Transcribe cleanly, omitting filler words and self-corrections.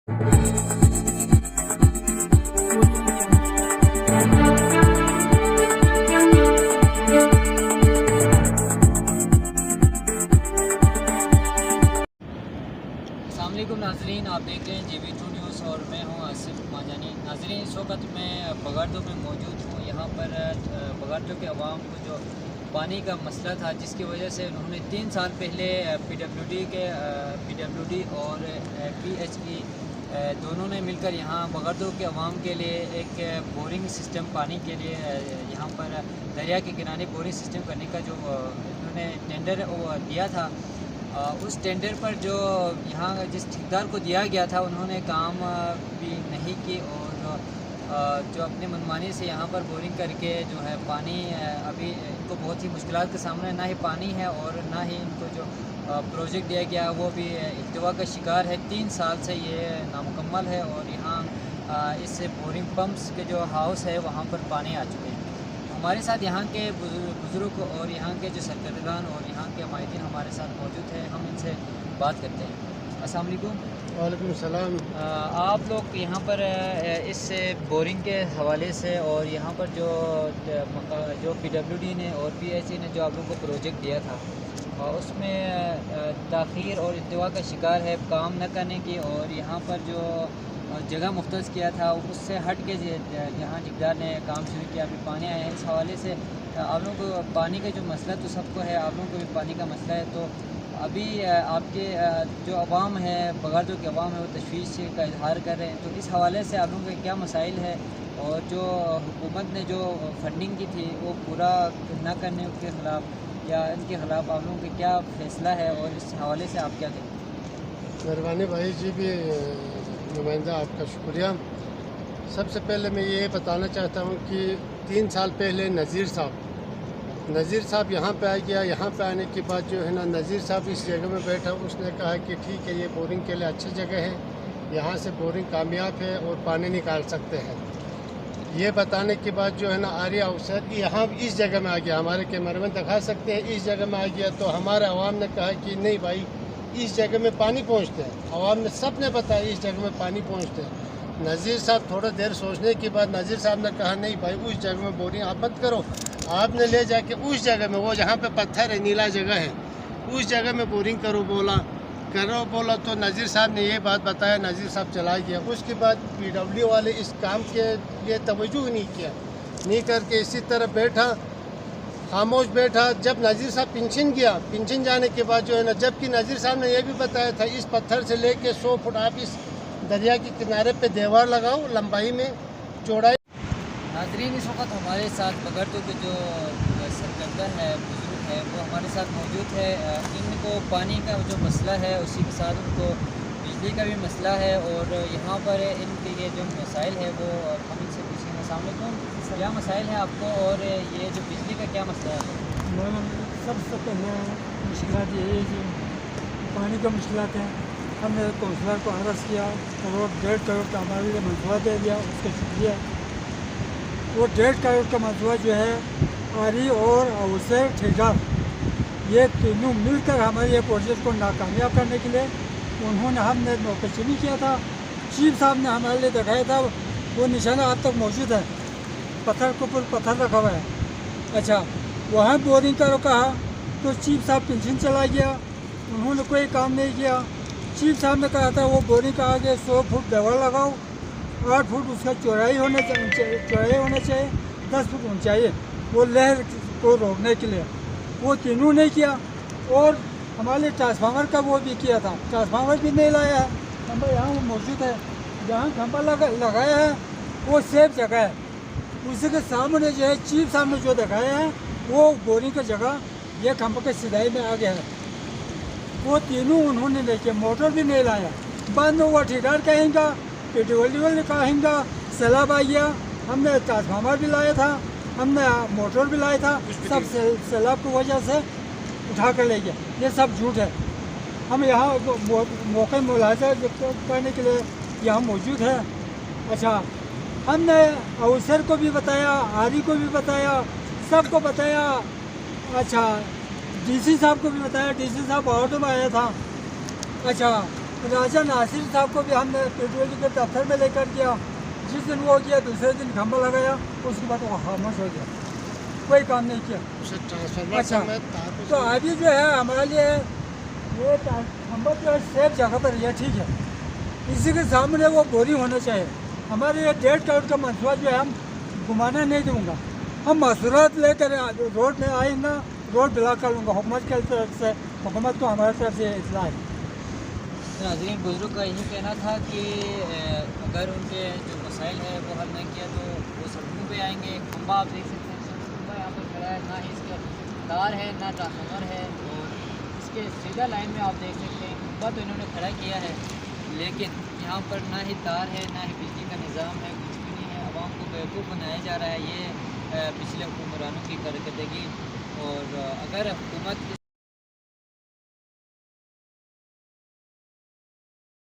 अस्सलामुअलैकुम नाजरीन, आप देख रहे हैं JB2 न्यूज़ और मैं हूं आसिफ माजानी। नाजरीन, इस वक्त मैं बगाड़ो में मौजूद हूं। यहाँ पर बगाड़ो के अवाम को जो पानी का मसला था, जिसकी वजह से उन्होंने 3 साल पहले PWD और PHE दोनों ने मिलकर यहाँ बगाड़ो के अवाम के लिए एक बोरिंग सिस्टम पानी के लिए यहाँ पर दरिया के किनारे बोरिंग सिस्टम करने का जो इन्होंने टेंडर दिया था, उस टेंडर पर जो यहाँ जिस ठेकेदार को दिया गया था, उन्होंने काम भी नहीं की और जो अपने मनमानी से यहाँ पर बोरिंग करके जो है पानी अभी इनको बहुत ही मुश्किलात का सामना, ना ही पानी है और ना ही इनको जो प्रोजेक्ट दिया गया वो भी इल्तवा का शिकार है। 3 साल से ये नामुकम्मल है और यहाँ इस बोरिंग पम्प्स के जो हाउस है वहाँ पर पानी आ चुके हैं। हमारे साथ यहाँ के बुज़ुर्ग और यहाँ के जो सरकर्दान और यहाँ के माहिदीन हमारे साथ मौजूद हैं। हम इनसे बात करते हैं। अस्सलाम वालेकुम। वालेकुम सलाम। आप लोग यहाँ पर इस बोरिंग के हवाले से और यहाँ पर जो PWD ने और PHE ने जो आप लोगों को प्रोजेक्ट दिया था, उसमें ताख़ीर और इल्तवा का शिकार है काम न करने की, और यहाँ पर जो जगह मुख्तस किया था उससे हट के यहाँ ठेकेदार ने काम शुरू किया, अभी पानी आया है। इस हवाले से आप लोगों को पानी का जो मसला तो सबको है, आप लोगों को भी पानी का मसला है, तो अभी आपके जो अवाम है, बगाड़ो के अवाम है, वो तशवीश का इजहार कर रहे हैं, तो इस हवाले से आप लोगों के क्या मसाइल है और जो हुकूमत ने जो फंडिंग की थी वो पूरा न करने के ख़िलाफ़ या इनके ख़िलाफ़ आप लोगों का क्या फ़ैसला है और इस हवाले से आप क्या कहें? मेहरबानी भाई जी भी नुमाइंदा, आपका शुक्रिया। सबसे पहले मैं ये बताना चाहता हूँ कि 3 साल पहले नज़ीर साहब यहाँ पे आ गया। यहाँ पे आने के बाद जो है ना, नज़ीर साहब इस जगह में बैठा, उसने कहा कि ठीक है, ये बोरिंग के लिए अच्छी जगह है, यहाँ से बोरिंग कामयाब है और पानी निकाल सकते हैं। ये बताने के बाद जो है ना, आर्या अवसर यहाँ इस जगह में आ गया, हमारे कैमरामैन दिखा सकते हैं, इस जगह में आ गया। तो हमारे अवाम ने कहा कि नहीं भाई, इस जगह में पानी पहुँचते हैं। अवाम ने सब ने बताया इस जगह में पानी पहुँचते हैं। नज़ीर साहब थोड़ा देर सोचने के बाद नज़ीर साहब ने कहा नहीं भाई, उस जगह में बोरिंग आप मत करो, आपने ले जाके उस जगह में, वो जहाँ पे पत्थर है, नीला जगह है, उस जगह में बोरिंग बोला तो नज़ीर साहब ने ये बात बताया। नज़ीर साहब चला गया। उसके बाद PWD वाले इस काम के लिए तवज्जो ही नहीं किया, नहीं करके इसी तरह बैठा, खामोश बैठा। जब नज़ीर साहब पेंशन जाने के बाद जो है ना, जबकि नज़ीर साहब ने यह भी बताया था इस पत्थर से लेके 100 फुट आप इस दरिया के किनारे पे दीवार लगाओ, लंबाई में चौड़ाई। नाज़रीन, इस वक्त हमारे साथ बगाड़ो के जो सरकर्दा है, बुजुर्ग है, वो हमारे साथ मौजूद है। इनको पानी का जो मसला है, उसी के साथ उनको बिजली का भी मसला है और यहाँ पर इनके लिए जो मसाइल है वो हम इनसे पूछेंगे। अस्सलाम वालेकुम, क्या मसाइल है आपको और ये जो बिजली का क्या मसला है? सबसे पहले मुश्किल ये है कि पानी का मुश्किल है। हमने कौंसलर को अर्ज़ किया, 1.5 करोड़ का हमारे लिए मंसूबा दे दिया, उसका शुक्रिया। वो 1.5 करोड़ का मंसूबा जो है, आरी और अवसर ठेकेदार, ये तीनों मिलकर हमारे ये प्रोजेक्ट को नाकामयाब करने के लिए उन्होंने हमने मौक़िफ़ किया था। चीफ साहब ने हमारे लिए दिखाया था, वो निशाना अब तक मौजूद है, पत्थर के ऊपर पत्थर रखा हुआ है। अच्छा, वहाँ बोरिंग करो कहा तो चीफ साहब पेंशन चला गया, उन्होंने कोई काम नहीं किया। चीफ साहब ने कहा था वो बोरिंग का आगे 100 फुट दीवार लगाओ, 8 फुट उसका चौड़ाई होने चाहिए, 10 फुट ऊंचाई, वो लहर को रोकने के लिए। वो तीनों नहीं किया और हमारे ट्रांसफार्मर का वो भी किया था, ट्रांसफार्मर भी नहीं लाया है। खंबा यहाँ वो मौजूद है, जहाँ खंबा लगाया है वो सेफ जगह है, उसी के सामने जो है चीफ साहब ने जो दिखाया है वो बोरिंग की जगह ये खंबा के सिधाई में आ गया है। वो तीनों उन्होंने लेके मोटर भी नहीं लाया, बाद में वो ठेकेदार कहेंगा, PWD कहेंगा, सैलाब आ गया। हमने ट्रांसफार्मर भी लाया था, हमने मोटर भी लाया था, सब सैलाब की वजह से उठा कर ले गया। ये सब झूठ है। हम यहाँ मौके मुलाजा करने के लिए यहाँ मौजूद है। अच्छा, हमने अवसर को भी बताया, आरी को भी बताया, सबको बताया। अच्छा, DC साहब को भी बताया, DC साहब ऑटो में आया था। अच्छा, राजा नासिर साहब को भी हमने पेट्रोल के दफ्तर में लेकर गया। जिस दिन वो किया दूसरे दिन खंभा लगाया, उसके बाद वो खामोश हो गया, कोई काम नहीं किया। ट्रांसफार्मर अच्छा, समेत तार को तो अभी जो है हमारे लिए ये खंभा जो है सेफ जगह पर है, ठीक है। इसी के सामने वो बोरिंग होना चाहिए। हमारे ये 1.5 करोड़ का मनसूबा जो है हम घुमाना नहीं दूँगा। हम मसूरात लेकर रोड में आएंगे, रोड ब्लॉक कर लूँगा। हुकूमत की तरफ से, हुकूमत को हमारी तरफ से इतला है। नाज़रीन, बुजुर्ग का यही कहना था कि अगर उनके जो मसाइल है वो हल नहीं किया तो वो सड़कों पे आएंगे। खंबा आप देख सकते हैं, खंबा यहाँ पर खड़ा है, ना ही इसके तार है ना ट्रांसफार्मर है, और इसके सीधा लाइन में आप देख सकते हैं खंबा तो इन्होंने खड़ा किया है, लेकिन यहाँ पर ना ही तार है ना ही बिजली का निज़ाम है, कुछ भी नहीं है। आवाम को बेवकूफ़ बनाया जा रहा है। ये पिछले हुक्मरानों की कारकर्दगी, और अगर हुकूमत